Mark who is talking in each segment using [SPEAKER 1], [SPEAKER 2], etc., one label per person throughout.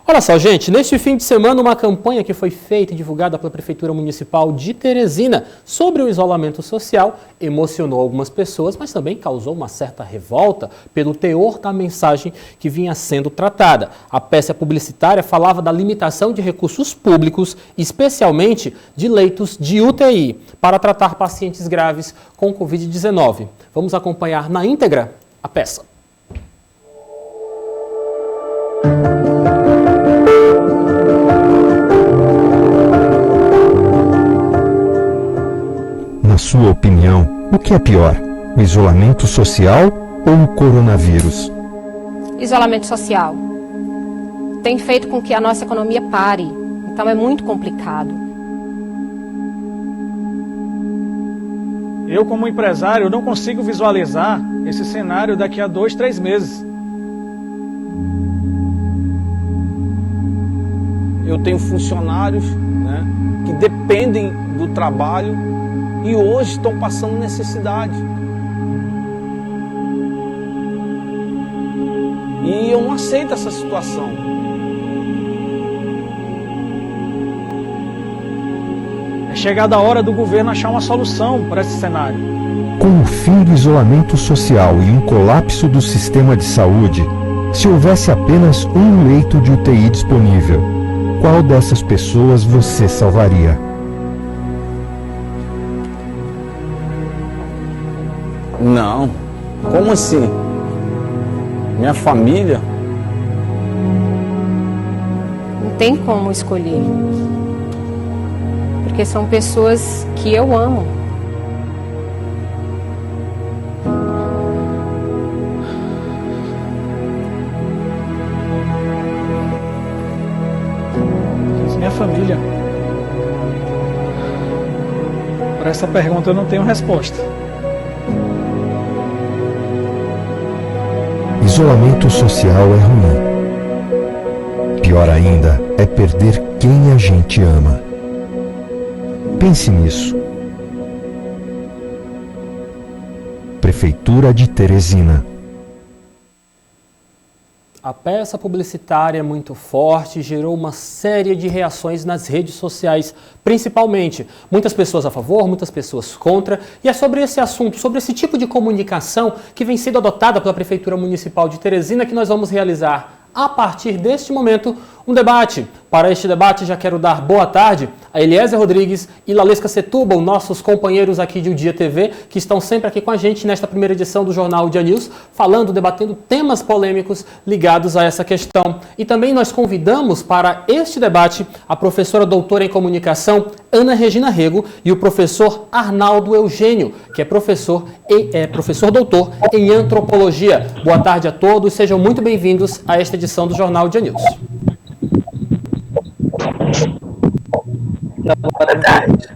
[SPEAKER 1] Olha só, gente, neste fim de semana, uma campanha que foi feita e divulgada pela Prefeitura Municipal de Teresina sobre o isolamento social emocionou algumas pessoas, mas também causou uma certa revolta pelo teor da mensagem que vinha sendo tratada. A peça publicitária falava da limitação de recursos públicos, especialmente de leitos de UTI, para tratar pacientes graves com Covid-19. Vamos acompanhar na íntegra a peça.
[SPEAKER 2] Na sua opinião, o que é pior, o isolamento social ou o coronavírus?
[SPEAKER 3] Isolamento social tem feito com que a nossa economia pare, então é muito complicado.
[SPEAKER 4] Eu, como empresário, não consigo visualizar esse cenário daqui a 2, 3 meses.
[SPEAKER 5] Eu tenho funcionários, que dependem do trabalho e hoje estão passando necessidade. E eu não aceito essa situação.
[SPEAKER 4] É chegada a hora do governo achar uma solução para esse cenário.
[SPEAKER 2] Com o fim do isolamento social e um colapso do sistema de saúde, se houvesse apenas um leito de UTI disponível, qual dessas pessoas você salvaria?
[SPEAKER 5] Não, como assim? Minha família?
[SPEAKER 3] Não tem como escolher, porque são pessoas que eu amo.
[SPEAKER 4] Minha família? Para essa pergunta eu não tenho resposta.
[SPEAKER 2] Isolamento social é ruim. Pior ainda é perder quem a gente ama. Pense nisso. Prefeitura de Teresina.
[SPEAKER 1] A peça publicitária é muito forte, gerou uma série de reações nas redes sociais, principalmente. Muitas pessoas a favor, muitas pessoas contra. E é sobre esse assunto, sobre esse tipo de comunicação que vem sendo adotada pela Prefeitura Municipal de Teresina, que nós vamos realizar, a partir deste momento, um debate. Para este debate, já quero dar boa tarde a Eliezer Rodrigues e Lalesca Setúbal, nossos companheiros aqui de O Dia TV, que estão sempre aqui com a gente nesta primeira edição do Jornal Dia News, falando, debatendo temas polêmicos ligados a essa questão. E também nós convidamos para este debate a professora doutora em comunicação Ana Regina Rego e o professor Arnaldo Eugênio, que é professor doutor em antropologia. Boa tarde a todos, sejam muito bem-vindos a esta edição do Jornal Dia News.
[SPEAKER 6] Boa tarde.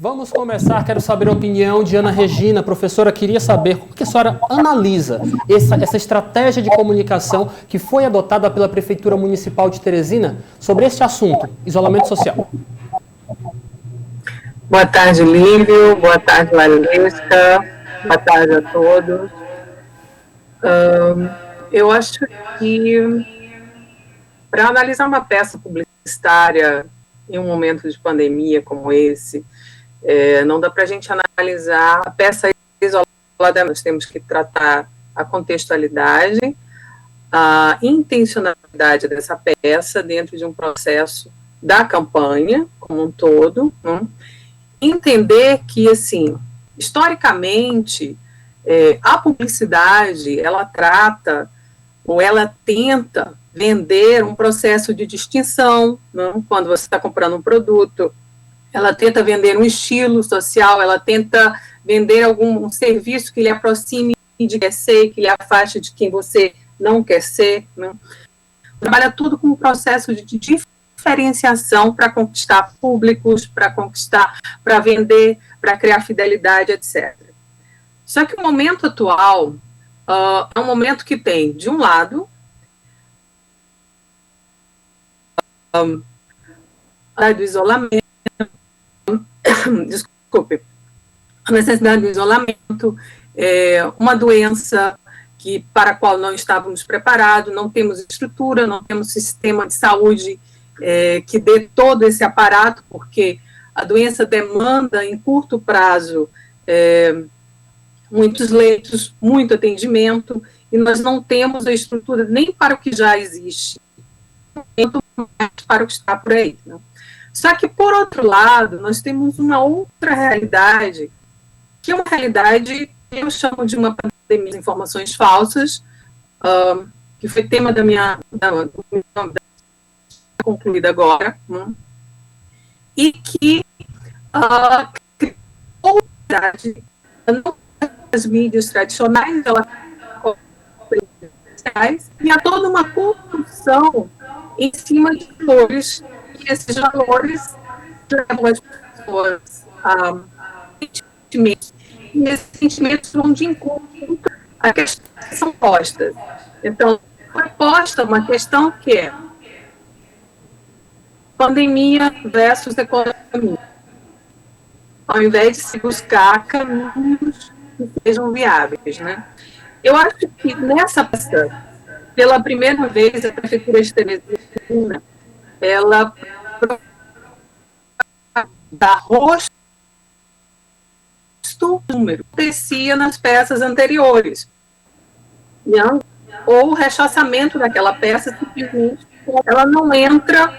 [SPEAKER 1] Vamos começar, quero saber a opinião de Ana Regina. Professora, queria saber como que a senhora analisa essa estratégia de comunicação que foi adotada pela Prefeitura Municipal de Teresina sobre este assunto, isolamento social.
[SPEAKER 6] Boa tarde, Lívio. Boa tarde, Lalesca. Boa tarde a todos. Eu acho que para analisar uma peça publicitária em um momento de pandemia como esse, não dá para a gente analisar a peça isolada. Nós temos que tratar a contextualidade, a intencionalidade dessa peça dentro de um processo da campanha como um todo, né? Entender que, assim, historicamente, a publicidade, ela trata ou ela tenta vender um processo de distinção, né? Quando você está comprando um produto, ela tenta vender um estilo social, ela tenta vender algum serviço que lhe aproxime de quem ser, que lhe afaste de quem você não quer ser, né? Trabalha tudo com um processo de diferenciação para conquistar públicos, para vender, para criar fidelidade, etc. Só que o momento atual é um momento que tem, de um lado, do isolamento, desculpe, a necessidade do isolamento, uma doença para a qual não estávamos preparados, não temos estrutura, não temos sistema de saúde que dê todo esse aparato, porque a doença demanda, em curto prazo, muitos leitos, muito atendimento, e nós não temos a estrutura nem para o que já existe, nem para o que está por aí. Né? Só que, por outro lado, nós temos uma outra realidade, que é uma realidade que eu chamo de uma pandemia de informações falsas, que foi tema da minha concluída agora, né? E que criou não as mídias tradicionais, e há toda uma construção em cima de valores, e esses valores levam as pessoas a sentimentos, e esses sentimentos vão de encontro a questões que são postas. Então, foi posta uma questão que é pandemia versus economia, ao invés de se buscar caminhos que sejam viáveis, né? Eu acho que nessa peça, pela primeira vez, a Prefeitura de Teresina, ela dá rosto número, acontecia nas peças anteriores, não? Ou o rechaçamento daquela peça, simplesmente, ela não entra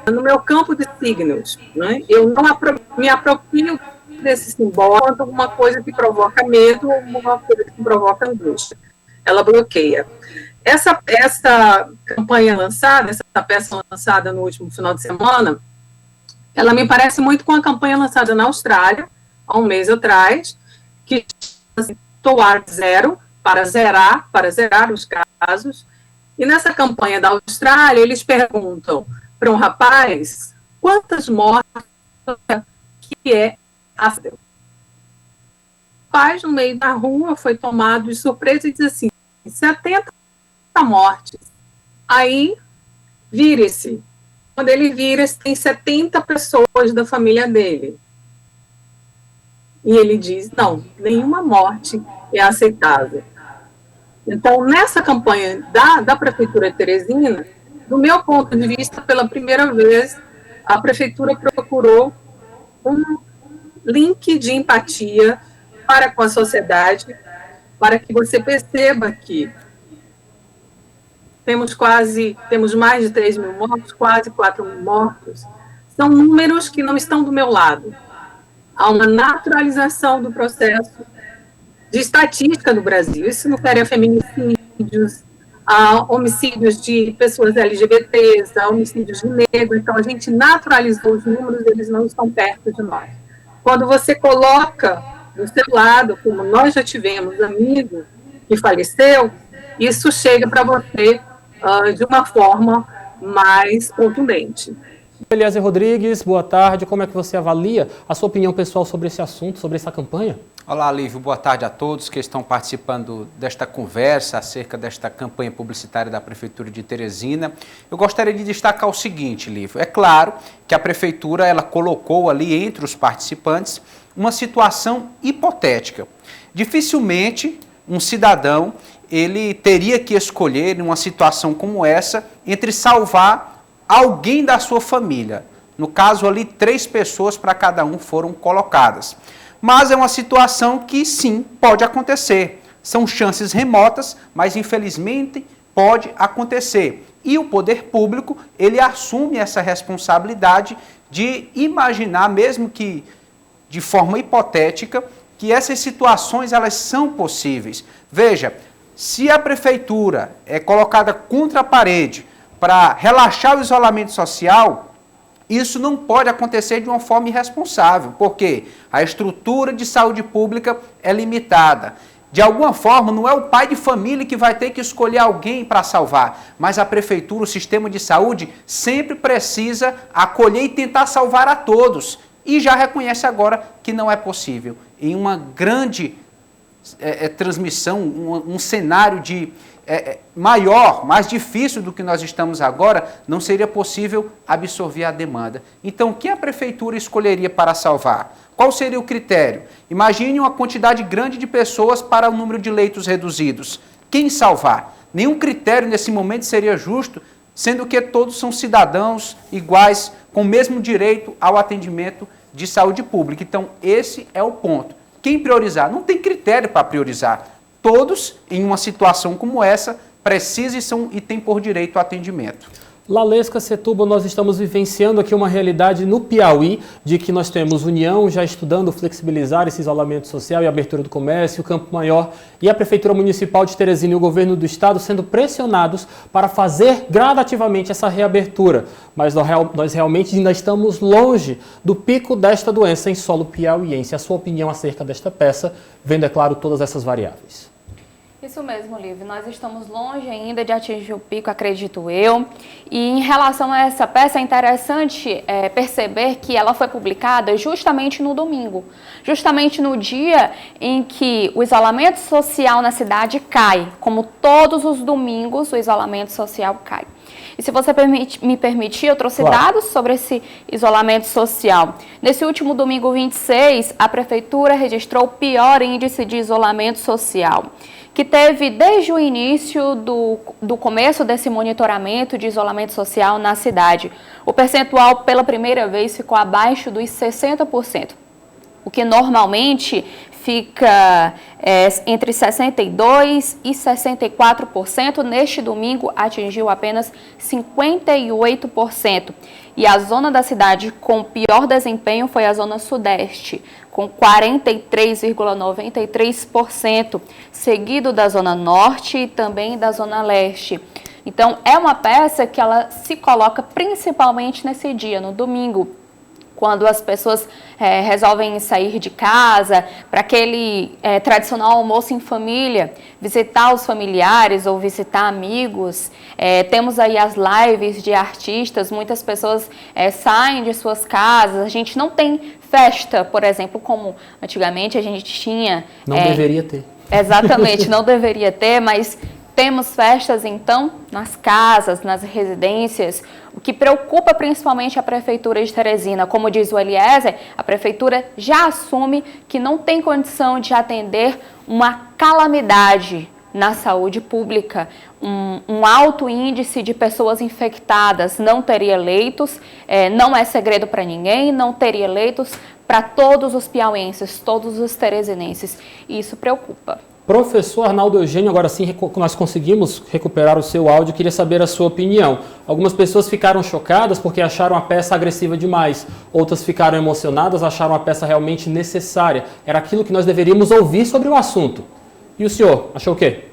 [SPEAKER 6] no meu campo de signos, né? Eu não me aproprio desse simbolo quanto alguma coisa que provoca medo ou alguma coisa que provoca angústia. Ela bloqueia. Essa campanha lançada, essa peça lançada no último final de semana, ela me parece muito com a campanha lançada na Austrália, há um mês atrás, que chama-se Toar Zero, para zerar os casos. E nessa campanha da Austrália, eles perguntam para um rapaz quantas mortes que é a o rapaz, no meio da rua, foi tomado de surpresa e diz assim, 70 mortes. Aí, vire-se. Quando ele vira-se, tem 70 pessoas da família dele. E ele diz, não, nenhuma morte é aceitável. Então, nessa campanha da Prefeitura de Teresina, do meu ponto de vista, pela primeira vez, a Prefeitura procurou um link de empatia para com a sociedade, para que você perceba que temos mais de 3 mil mortos, quase 4 mil mortos. São números que não estão do meu lado. Há uma naturalização do processo de estatística no Brasil. Isso não quer feminicídios, há homicídios de pessoas LGBTs, há homicídios de negros. Então, a gente naturalizou os números, eles não estão perto de nós. Quando você coloca do seu lado, como nós já tivemos amigo que faleceu, isso chega para você de uma forma mais contundente.
[SPEAKER 1] Eliezer Rodrigues, boa tarde. Como é que você avalia a sua opinião pessoal sobre esse assunto, sobre essa campanha?
[SPEAKER 7] Olá, Lívio. Boa tarde a todos que estão participando desta conversa acerca desta campanha publicitária da Prefeitura de Teresina. Eu gostaria de destacar o seguinte, Lívio. É claro que a Prefeitura ela colocou ali entre os participantes uma situação hipotética. Dificilmente um cidadão ele teria que escolher, em uma situação como essa, entre salvar alguém da sua família. No caso ali, 3 pessoas para cada um foram colocadas. Mas é uma situação que sim, pode acontecer. São chances remotas, mas infelizmente pode acontecer. E o poder público, ele assume essa responsabilidade de imaginar, mesmo que de forma hipotética, que essas situações elas são possíveis. Veja, se a prefeitura é colocada contra a parede para relaxar o isolamento social, isso não pode acontecer de uma forma irresponsável, porque a estrutura de saúde pública é limitada. De alguma forma, não é o pai de família que vai ter que escolher alguém para salvar, mas a prefeitura, o sistema de saúde, sempre precisa acolher e tentar salvar a todos. E já reconhece agora que não é possível. Em uma grande transmissão, um cenário de maior, mais difícil do que nós estamos agora, não seria possível absorver a demanda. Então, quem a prefeitura escolheria para salvar? Qual seria o critério? Imagine uma quantidade grande de pessoas para o número de leitos reduzidos. Quem salvar? Nenhum critério nesse momento seria justo, sendo que todos são cidadãos iguais, com o mesmo direito ao atendimento de saúde pública. Então, esse é o ponto. Quem priorizar? Não tem critério para priorizar. Todos, em uma situação como essa, precisam e têm por direito ao atendimento.
[SPEAKER 1] Lalesca, Setúbal, nós estamos vivenciando aqui uma realidade no Piauí, de que nós temos União já estudando flexibilizar esse isolamento social e abertura do comércio, Campo Maior e a Prefeitura Municipal de Teresina e o Governo do Estado sendo pressionados para fazer gradativamente essa reabertura. Mas nós realmente ainda estamos longe do pico desta doença em solo piauiense. A sua opinião acerca desta peça, vendo, é claro, todas essas variáveis.
[SPEAKER 8] Isso mesmo, Lívia. Nós estamos longe ainda de atingir o pico, acredito eu. E em relação a essa peça, é interessante perceber que ela foi publicada justamente no domingo. Justamente no dia em que o isolamento social na cidade cai. Como todos os domingos, o isolamento social cai. E se você me permitir, eu trouxe dados sobre esse isolamento social. Nesse último domingo 26, a Prefeitura registrou o pior índice de isolamento social, que teve desde o início do começo desse monitoramento de isolamento social na cidade. O percentual, pela primeira vez, ficou abaixo dos 60%, o que normalmente fica entre 62% e 64%. Neste domingo, atingiu apenas 58%. E a zona da cidade com pior desempenho foi a zona sudeste, com 43,93%, seguido da zona norte e também da zona leste. Então, é uma peça que ela se coloca principalmente nesse dia, no domingo, quando as pessoas resolvem sair de casa para aquele tradicional almoço em família, visitar os familiares ou visitar amigos. Temos aí as lives de artistas, muitas pessoas saem de suas casas. A gente não tem festa, por exemplo, como antigamente a gente tinha.
[SPEAKER 1] Não deveria ter.
[SPEAKER 8] Exatamente, não deveria ter, mas temos festas, então, nas casas, nas residências, o que preocupa principalmente a Prefeitura de Teresina. Como diz o Eliezer, a Prefeitura já assume que não tem condição de atender uma calamidade na saúde pública. Um alto índice de pessoas infectadas, não teria leitos, não é segredo para ninguém, não teria leitos para todos os piauienses, todos os teresinenses. E isso preocupa.
[SPEAKER 1] Professor Arnaldo Eugênio, agora sim nós conseguimos recuperar o seu áudio, queria saber a sua opinião. Algumas pessoas ficaram chocadas porque acharam a peça agressiva demais, outras ficaram emocionadas, acharam a peça realmente necessária. Era aquilo que nós deveríamos ouvir sobre o assunto. E o senhor, achou o quê?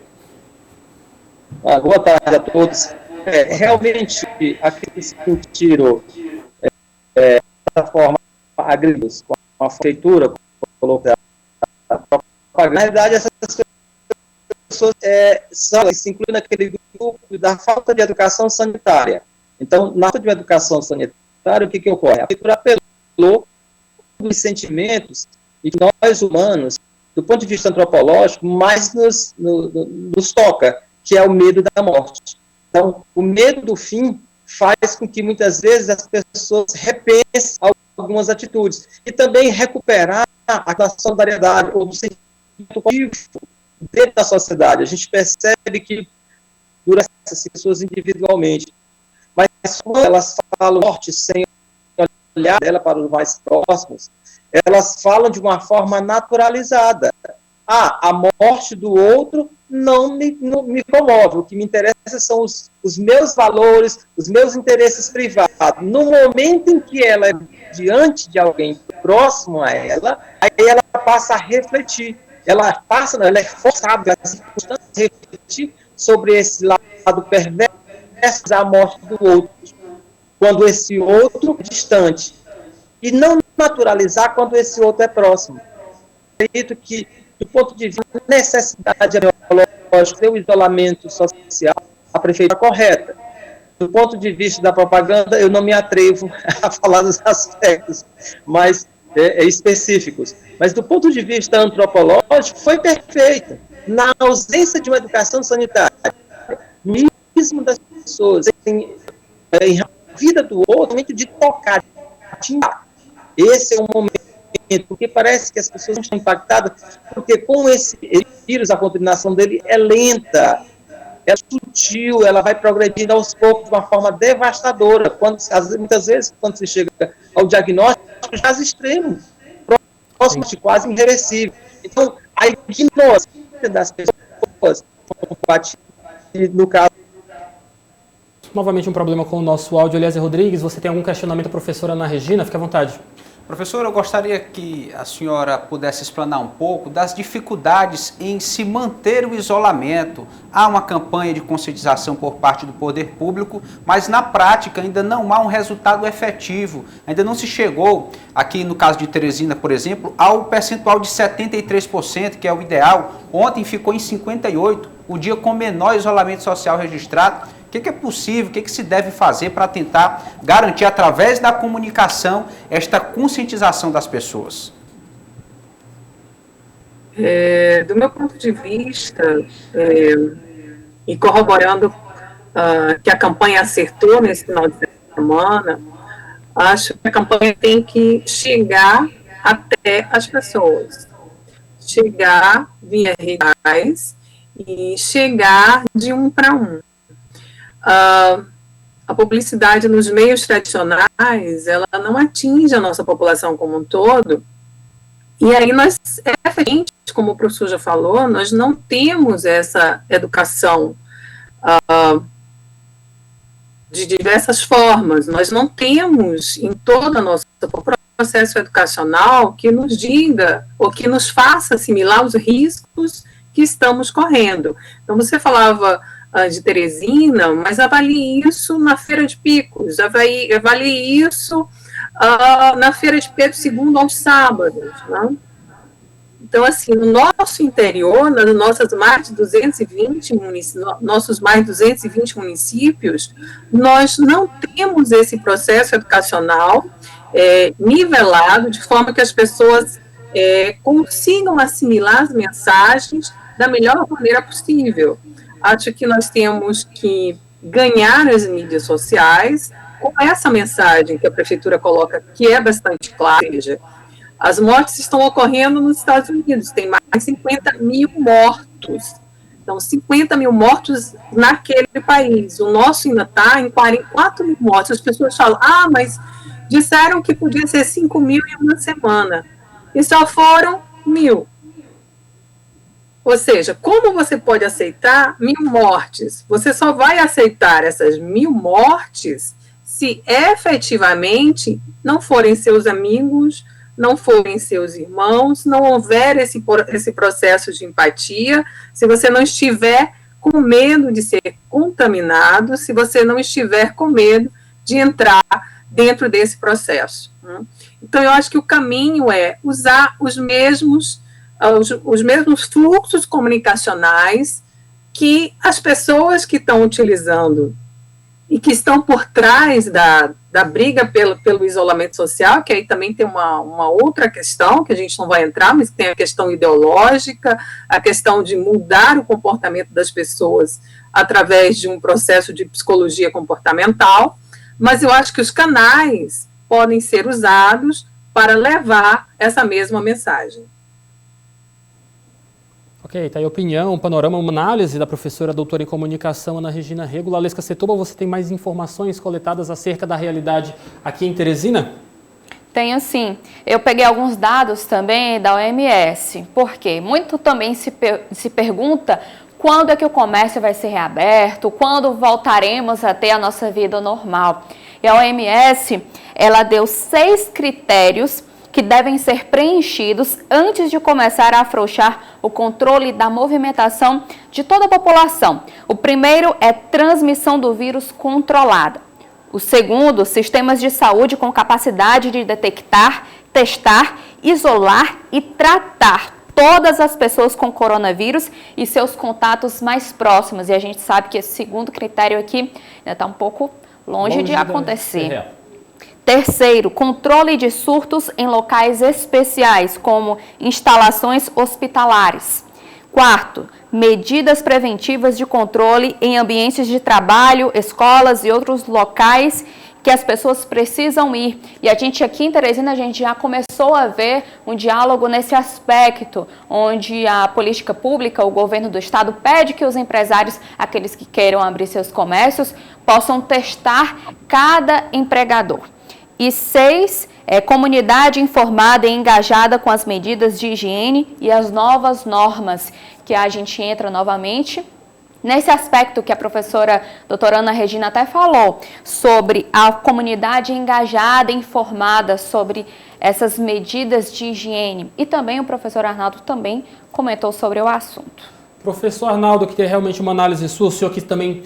[SPEAKER 9] Boa tarde a todos. Realmente, aqueles que sentiram dessa forma agressivos com a prefeitura, na verdade, essas pessoas se incluem naquele grupo da falta de educação sanitária. Então, na falta de educação sanitária, o que ocorre? A prefeitura apelou os sentimentos e que nós, humanos, do ponto de vista antropológico, mais nos toca, que é o medo da morte. Então, o medo do fim faz com que, muitas vezes, as pessoas repensem algumas atitudes. E também recuperar a solidariedade ou do sentimento dentro da sociedade. A gente percebe que dura essas pessoas individualmente, mas quando elas falam morte sem olhar dela para os mais próximos, elas falam de uma forma naturalizada. A morte do outro não me comove. O que me interessa são os meus valores, os meus interesses privados. No momento em que ela é diante de alguém próximo a ela, aí ela passa a refletir. Ela é forçada a refletir sobre esse lado perverso da morte do outro, quando esse outro é distante, e não naturalizar quando esse outro é próximo. Acredito que, do ponto de vista da necessidade biológica, o isolamento social, a prefeitura é correta. Do ponto de vista da propaganda, eu não me atrevo a falar dos aspectos mais específicos. Mas do ponto de vista antropológico, foi perfeita. Na ausência de uma educação sanitária, no íntimo das pessoas, em a vida do outro, momento de tocar, de atingir. Esse é o momento, porque parece que as pessoas não estão impactadas, porque com esse vírus, a contaminação dele é lenta, é sutil, ela vai progredindo aos poucos de uma forma devastadora. Muitas vezes, quando se chega ao diagnóstico, já é extremo, próximo de quase irreversível. Então, a ignorância das pessoas, no caso.
[SPEAKER 1] Novamente um problema com o nosso áudio. Eliezer Rodrigues, você tem algum questionamento à professora Ana Regina? Fique à vontade.
[SPEAKER 7] Professora, eu gostaria que a senhora pudesse explanar um pouco das dificuldades em se manter o isolamento. Há uma campanha de conscientização por parte do poder público, mas na prática ainda não há um resultado efetivo. Ainda não se chegou, aqui no caso de Teresina, por exemplo, ao percentual de 73%, que é o ideal. Ontem ficou em 58%, o dia com menor isolamento social registrado. O que é possível, o que se deve fazer para tentar garantir, através da comunicação, esta conscientização das pessoas?
[SPEAKER 6] Do meu ponto de vista, e corroborando que a campanha acertou nesse final de semana, acho que a campanha tem que chegar até as pessoas. Chegar via redes e chegar de um para um. A publicidade nos meios tradicionais, ela não atinge a nossa população como um todo, e aí nós, efetivamente, como o professor já falou, nós não temos essa educação de diversas formas, nós não temos em todo o nosso processo educacional que nos diga, ou que nos faça assimilar os riscos que estamos correndo. Então, você falava de Teresina, mas avalie isso na Feira de Picos, avalie isso na Feira de Pedro II aos sábados, né? Então, assim, no nosso interior, nas nossas mais de 220 municípios, nós não temos esse processo educacional nivelado, de forma que as pessoas consigam assimilar as mensagens da melhor maneira possível. Acho que nós temos que ganhar as mídias sociais com essa mensagem que a prefeitura coloca, que é bastante clara. Ou seja, as mortes estão ocorrendo nos Estados Unidos, tem mais de 50 mil mortos. Então, 50 mil mortos naquele país. O nosso ainda está em 44 mil mortos. As pessoas falam, mas disseram que podia ser 5 mil em uma semana. E só foram 1.000. Ou seja, como você pode aceitar 1.000 mortes? Você só vai aceitar essas 1.000 mortes se efetivamente não forem seus amigos, não forem seus irmãos, não houver esse processo de empatia, se você não estiver com medo de ser contaminado, se você não estiver com medo de entrar dentro desse processo. Então, eu acho que o caminho é usar os mesmos fluxos comunicacionais que as pessoas que estão utilizando e que estão por trás da briga pelo isolamento social, que aí também tem uma outra questão, que a gente não vai entrar, mas tem a questão ideológica, a questão de mudar o comportamento das pessoas através de um processo de psicologia comportamental, mas eu acho que os canais podem ser usados para levar essa mesma mensagem.
[SPEAKER 1] Ok, tá aí a opinião, um panorama, uma análise da professora doutora em comunicação Ana Regina Rego. Lalesca Setúbal, você tem mais informações coletadas acerca da realidade aqui em Teresina?
[SPEAKER 8] Tenho sim. Eu peguei alguns dados também da OMS. Por quê? Muito também se pergunta quando é que o comércio vai ser reaberto, quando voltaremos a ter a nossa vida normal. E a OMS, ela deu 6 critérios que devem ser preenchidos antes de começar a afrouxar o controle da movimentação de toda a população. O primeiro é transmissão do vírus controlada. O segundo, sistemas de saúde com capacidade de detectar, testar, isolar e tratar todas as pessoas com coronavírus e seus contatos mais próximos. E a gente sabe que esse segundo critério aqui está um pouco longe de acontecer. Terceiro, controle de surtos em locais especiais, como instalações hospitalares. Quarto, medidas preventivas de controle em ambientes de trabalho, escolas e outros locais que as pessoas precisam ir. E a gente aqui em Teresina, a gente já começou a ver um diálogo nesse aspecto, onde a política pública, o governo do estado, pede que os empresários, aqueles que queiram abrir seus comércios, possam testar cada empregador. E 6, comunidade informada e engajada com as medidas de higiene e as novas normas, que a gente entra novamente nesse aspecto que a professora doutora Ana Regina até falou, sobre a comunidade engajada e informada sobre essas medidas de higiene. E também o professor Arnaldo também comentou sobre o assunto.
[SPEAKER 1] Professor Arnaldo, que tem realmente uma análise sua, o senhor que também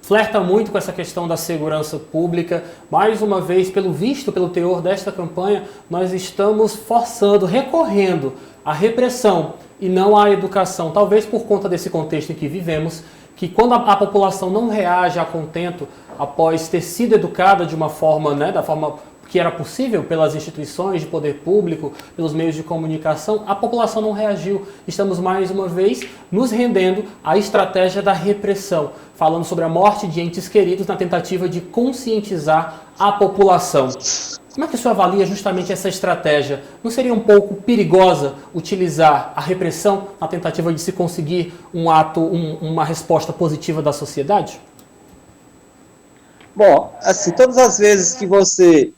[SPEAKER 1] flerta muito com essa questão da segurança pública. Mais uma vez, pelo visto, pelo teor desta campanha, nós estamos forçando, recorrendo à repressão e não à educação. Talvez por conta desse contexto em que vivemos, que quando a população não reage a contento após ter sido educada de uma forma, da forma que era possível pelas instituições de poder público, pelos meios de comunicação, a população não reagiu. Estamos mais uma vez nos rendendo à estratégia da repressão, falando sobre a morte de entes queridos na tentativa de conscientizar a população. Como é que o senhor avalia justamente essa estratégia? Não seria um pouco perigosa utilizar a repressão na tentativa de se conseguir uma resposta positiva da sociedade?
[SPEAKER 9] Bom, assim, todas as vezes que você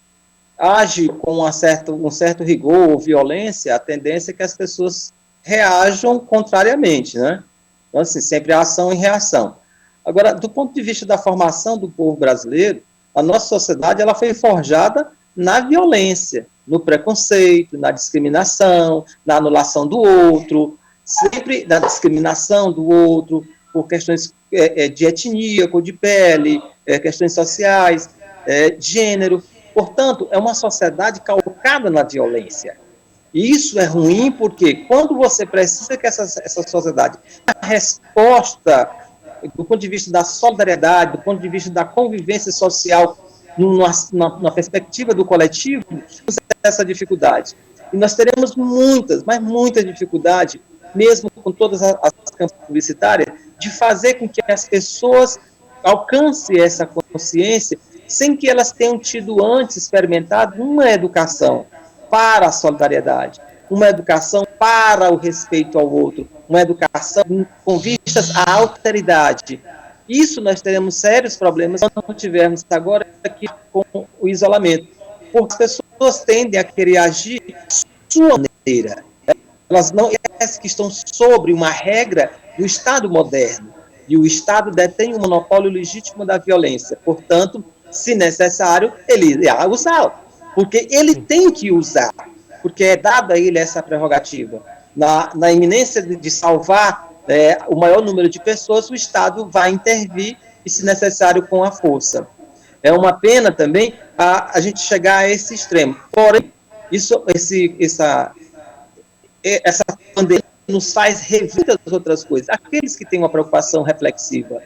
[SPEAKER 9] age com um certo rigor ou violência, a tendência é que as pessoas reajam contrariamente, né? Então, assim, sempre há ação e reação. Agora, do ponto de vista da formação do povo brasileiro, a nossa sociedade ela foi forjada na violência, no preconceito, na discriminação, na anulação do outro, sempre na discriminação do outro, por questões de etnia, cor de pele, questões sociais, gênero. Portanto, é uma sociedade calcada na violência. E isso é ruim porque quando você precisa que essa sociedade tenha a resposta do ponto de vista da solidariedade, do ponto de vista da convivência social, na perspectiva do coletivo, essa dificuldade. E nós teremos muitas, mas muitas dificuldades, mesmo com todas as campanhas publicitárias, de fazer com que as pessoas alcancem essa consciência sem que elas tenham tido antes experimentado uma educação para a solidariedade, uma educação para o respeito ao outro, uma educação com vistas à alteridade. Isso nós teremos sérios problemas quando não tivermos agora aqui com o isolamento. Porque as pessoas tendem a querer agir de sua maneira. Elas não esquecem que estão sobre uma regra do Estado moderno. E o Estado detém o monopólio legítimo da violência. Portanto, se necessário, ele irá usar. Porque ele tem que usar. Porque é dada a ele essa prerrogativa. Na iminência de salvar o maior número de pessoas, o Estado vai intervir e, se necessário, com a força. É uma pena também a gente chegar a esse extremo. Porém, essa pandemia nos faz rever as outras coisas. Aqueles que têm uma preocupação reflexiva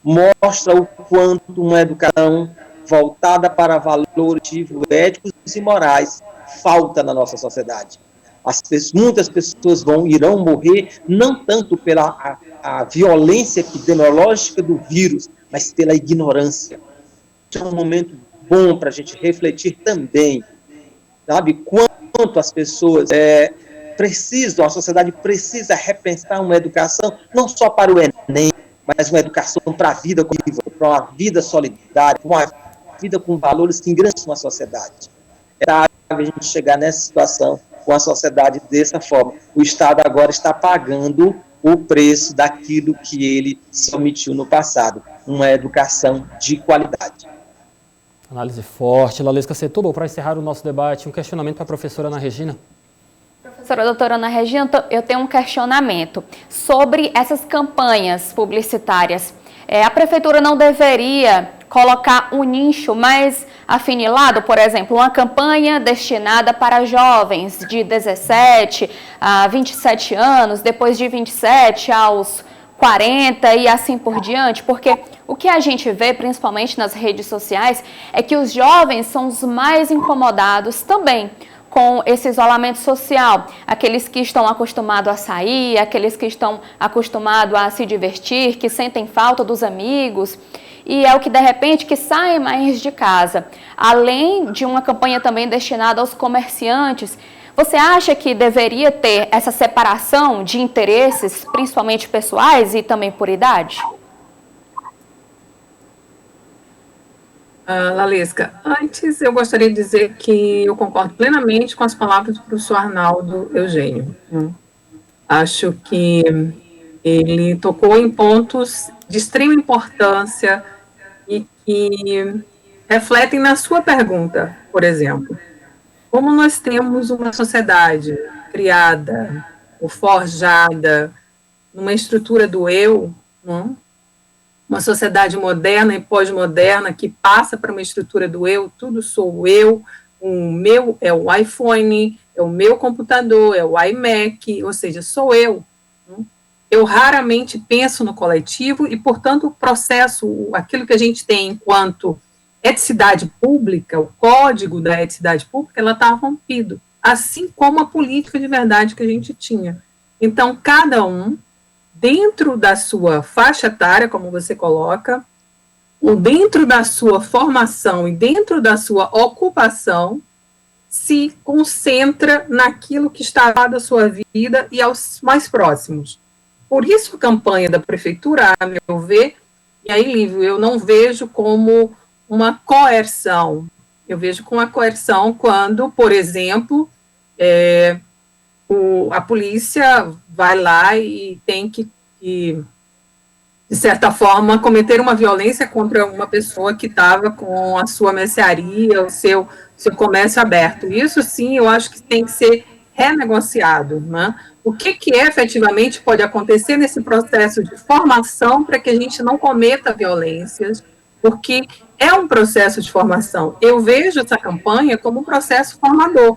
[SPEAKER 9] mostra o quanto uma educação voltada para valores éticos e morais falta na nossa sociedade. Muitas pessoas irão morrer não tanto pela a violência epidemiológica do vírus, mas pela ignorância. É um momento bom para a gente refletir também, sabe, quanto as pessoas a sociedade precisa repensar uma educação não só para o Enem, mas uma educação para a vida coletiva, para uma vida solidária, para uma vida com valores que engrandecem a sociedade. É grave a gente chegar nessa situação com a sociedade dessa forma. O Estado agora está pagando o preço daquilo que ele se omitiu no passado, uma educação de qualidade.
[SPEAKER 1] Análise forte. Lalesca Setúbal, para encerrar o nosso debate, um questionamento para a professora Ana Regina.
[SPEAKER 8] Professora doutora Ana Regina, eu tenho um questionamento sobre essas campanhas publicitárias. A prefeitura não deveria colocar um nicho mais afinilado, por exemplo, uma campanha destinada para jovens de 17 a 27 anos, depois de 27 aos 40 e assim por diante, porque o que a gente vê, principalmente nas redes sociais, é que os jovens são os mais incomodados também com esse isolamento social, aqueles que estão acostumados a sair, aqueles que estão acostumados a se divertir, que sentem falta dos amigos, e é o que de repente que saem mais de casa. Além de uma campanha também destinada aos comerciantes, você acha que deveria ter essa separação de interesses, principalmente pessoais e também por idade?
[SPEAKER 6] Lalesca, antes eu gostaria de dizer que eu concordo plenamente com as palavras do professor Arnaldo Eugênio. Acho que ele tocou em pontos de extrema importância e que refletem na sua pergunta, por exemplo. Como nós temos uma sociedade criada ou forjada numa estrutura do eu, não? Uma sociedade moderna e pós-moderna que passa para uma estrutura do eu, tudo sou eu, o meu é o iPhone, é o meu computador, é o iMac, ou seja, sou eu. Eu raramente penso no coletivo e, portanto, o processo, aquilo que a gente tem enquanto eticidade pública, o código da eticidade pública, ela está rompido, assim como a política de verdade que a gente tinha. Então, cada um, dentro da sua faixa etária, como você coloca, ou dentro da sua formação e dentro da sua ocupação, se concentra naquilo que está da sua vida e aos mais próximos. Por isso a campanha da prefeitura, a meu ver, e aí, Lívio, eu não vejo como uma coerção, eu vejo como uma coerção quando, por exemplo, a polícia vai lá e tem que, de certa forma, cometer uma violência contra uma pessoa que estava com a sua mercearia, o seu comércio aberto. Isso, sim, eu acho que tem que ser renegociado, né? O que efetivamente pode acontecer nesse processo de formação para que a gente não cometa violências, porque é um processo de formação. Eu vejo essa campanha como um processo formador,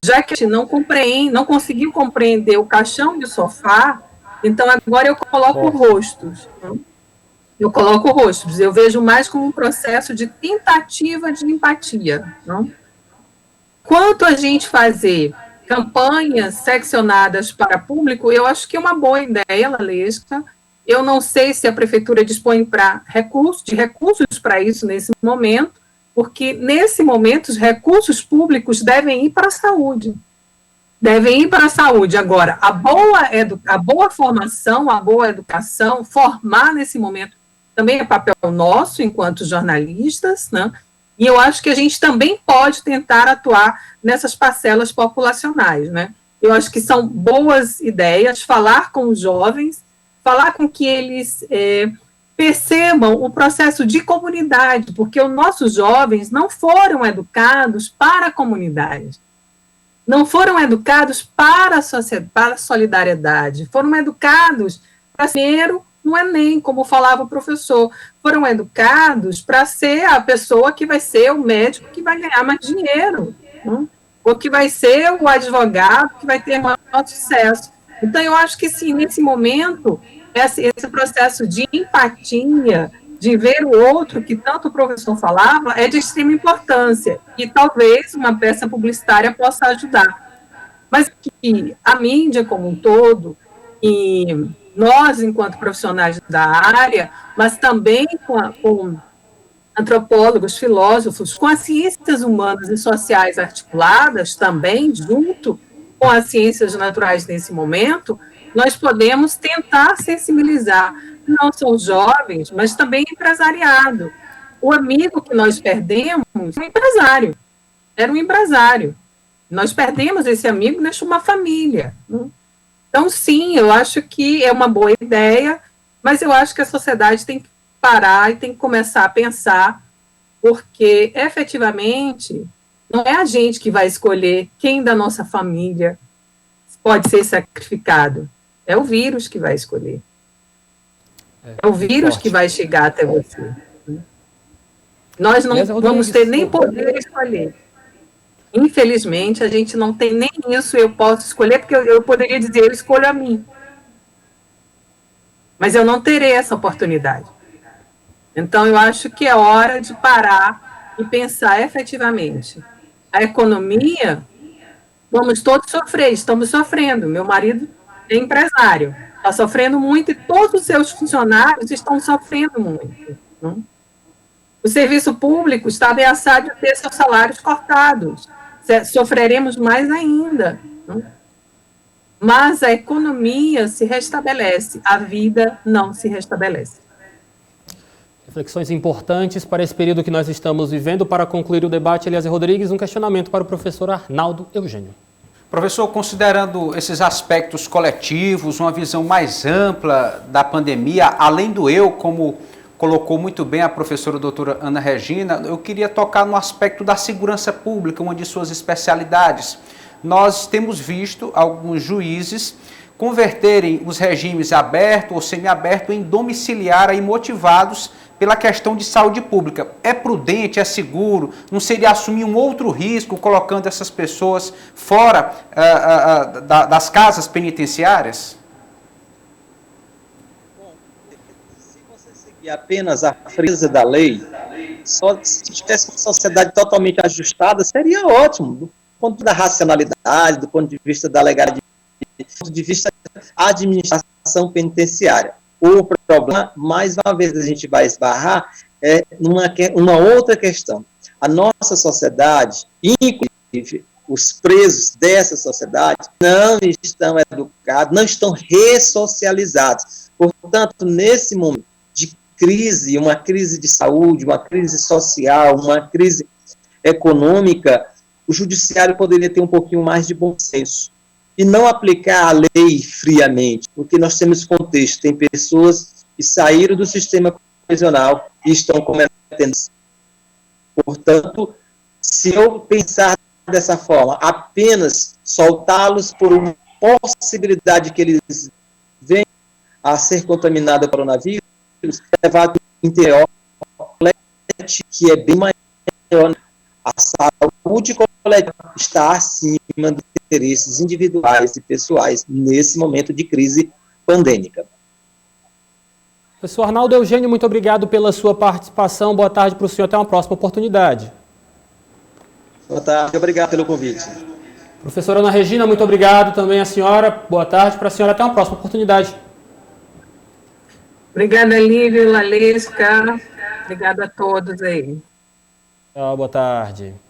[SPEAKER 6] já que a gente não conseguiu compreender o caixão de sofá, então agora eu coloco rostos. Né? Eu coloco rostos, eu vejo mais como um processo de tentativa de empatia. Né? Quanto a gente fazer campanhas seccionadas para público, eu acho que é uma boa ideia, Lalesca. Eu não sei se a prefeitura dispõe de recursos para isso nesse momento, porque nesse momento os recursos públicos devem ir para a saúde. Devem ir para a saúde. Agora, a boa formação, a boa educação, formar nesse momento também é papel nosso enquanto jornalistas, né? E eu acho que a gente também pode tentar atuar nessas parcelas populacionais, né? Eu acho que são boas ideias falar com os jovens, falar com que eles percebam o processo de comunidade, porque os nossos jovens não foram educados para a comunidade, não foram educados para a sociedade, para a solidariedade, foram educados para primeiro no Enem, como falava o professor, foram educados para ser a pessoa que vai ser o médico que vai ganhar mais dinheiro, né? Ou que vai ser o advogado que vai ter maior sucesso. Então, eu acho que, sim, nesse momento, esse processo de empatia, de ver o outro, que tanto o professor falava, é de extrema importância, e talvez uma peça publicitária possa ajudar. Mas que a mídia como um todo, e nós, enquanto profissionais da área, mas também com antropólogos, filósofos, com as ciências humanas e sociais articuladas também, junto com as ciências naturais nesse momento, nós podemos tentar sensibilizar não só os jovens, mas também o empresariado. O amigo que nós perdemos era um empresário. Nós perdemos esse amigo, deixa uma família. Então, sim, eu acho que é uma boa ideia, mas eu acho que a sociedade tem que parar e tem que começar a pensar, porque, efetivamente, não é a gente que vai escolher quem da nossa família pode ser sacrificado. É o vírus que vai escolher. É o vírus que vai chegar até você. Nós não vamos ter nem poder de escolher. Infelizmente, a gente não tem nem isso, eu posso escolher, porque eu poderia dizer, eu escolho a mim. Mas eu não terei essa oportunidade. Então, eu acho que é hora de parar e pensar efetivamente. A economia, Vamos todos sofrer, estamos sofrendo. Meu marido é empresário, está sofrendo muito e todos os seus funcionários estão sofrendo muito. Não? O serviço público está ameaçado de ter seus salários cortados. Sofreremos mais ainda. Não? Mas a economia se restabelece, a vida não se restabelece.
[SPEAKER 1] Reflexões importantes para esse período que nós estamos vivendo. Para concluir o debate, Eliezer Rodrigues, um questionamento para o professor Arnaldo Eugênio.
[SPEAKER 7] Professor, considerando esses aspectos coletivos, uma visão mais ampla da pandemia, além do eu, como colocou muito bem a professora doutora Ana Regina, eu queria tocar no aspecto da segurança pública, uma de suas especialidades. Nós temos visto alguns juízes converterem os regimes aberto ou semiaberto em domiciliar aí motivados pela questão de saúde pública. É prudente, é seguro? Não seria assumir um outro risco colocando essas pessoas fora das casas penitenciárias?
[SPEAKER 9] Bom, se você seguir apenas a frieza da lei, só se tivesse uma sociedade totalmente ajustada, seria ótimo, do ponto da racionalidade, do ponto de vista da legalidade, do ponto de vista da administração penitenciária. O problema, mais uma vez, a gente vai esbarrar numa outra questão. A nossa sociedade, inclusive os presos dessa sociedade, não estão educados, não estão ressocializados. Portanto, nesse momento de crise, uma crise de saúde, uma crise social, uma crise econômica, o judiciário poderia ter um pouquinho mais de bom senso e não aplicar a lei friamente, porque nós temos contexto, tem pessoas que saíram do sistema prisional e estão cometendo. Portanto, se eu pensar dessa forma, apenas soltá-los por uma possibilidade que eles venham a ser contaminados pelo coronavírus, levar um interior que é bem maior. A saúde coletiva está acima dos interesses individuais e pessoais nesse momento de crise pandêmica.
[SPEAKER 1] Professor Arnaldo Eugênio, muito obrigado pela sua participação. Boa tarde para o senhor. Até uma próxima oportunidade.
[SPEAKER 9] Boa tarde, obrigado pelo convite.
[SPEAKER 1] Professora Ana Regina, muito obrigado também a senhora. Boa tarde para a senhora. Até uma próxima oportunidade.
[SPEAKER 6] Obrigada, Lívia, Lalesca. Obrigada a todos aí.
[SPEAKER 1] Boa tarde.